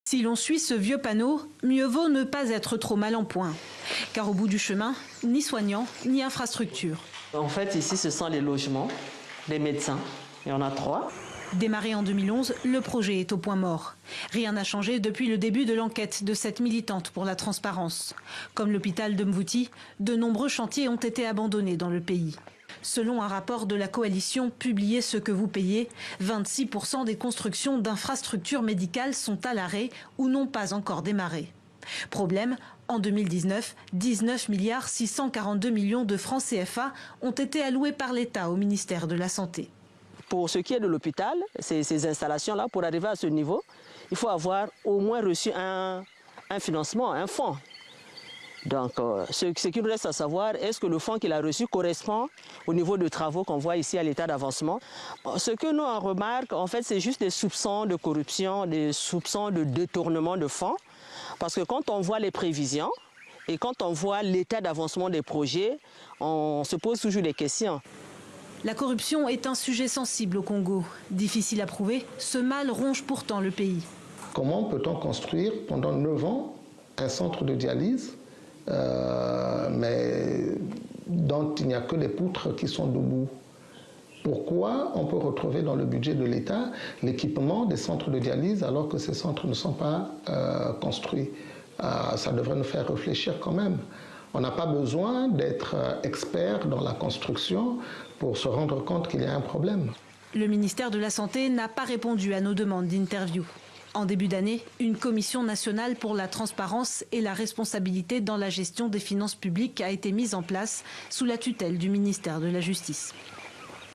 Si l'on suit ce vieux panneau, mieux vaut ne pas être trop mal en point. Car au bout du chemin, ni soignants, ni infrastructures. En fait, ici, ce sont les logements des médecins. Il y en a 3. Démarré en 2011, le projet est au point mort. Rien n'a changé depuis le début de l'enquête de cette militante pour la transparence. Comme l'hôpital de Mvouti, de nombreux chantiers ont été abandonnés dans le pays. Selon un rapport de la coalition publié Ce que vous payez, 26% des constructions d'infrastructures médicales sont à l'arrêt ou n'ont pas encore démarré. Problème, en 2019, 19 milliards 642 millions de francs CFA ont été alloués par l'État au ministère de la Santé. Pour ce qui est de l'hôpital, ces installations-là, pour arriver à ce niveau, il faut avoir au moins reçu un financement, un fonds. Donc, ce qu'il nous reste à savoir, est-ce que le fonds qu'il a reçu correspond au niveau de travaux qu'on voit ici à l'état d'avancement? Ce que nous on remarque, en fait, c'est juste des soupçons de corruption, des soupçons de détournement de fonds. Parce que quand on voit les prévisions et quand on voit l'état d'avancement des projets, on se pose toujours des questions. La corruption est un sujet sensible au Congo. Difficile à prouver, ce mal ronge pourtant le pays. Comment peut-on construire pendant 9 ans un centre de dialyse mais dont il n'y a que les poutres qui sont debout? Pourquoi on peut retrouver dans le budget de l'État l'équipement des centres de dialyse alors que ces centres ne sont pas construits? Ça devrait nous faire réfléchir quand même. On n'a pas besoin d'être expert dans la construction pour se rendre compte qu'il y a un problème. Le ministère de la Santé n'a pas répondu à nos demandes d'interview. En début d'année, une commission nationale pour la transparence et la responsabilité dans la gestion des finances publiques a été mise en place sous la tutelle du ministère de la Justice.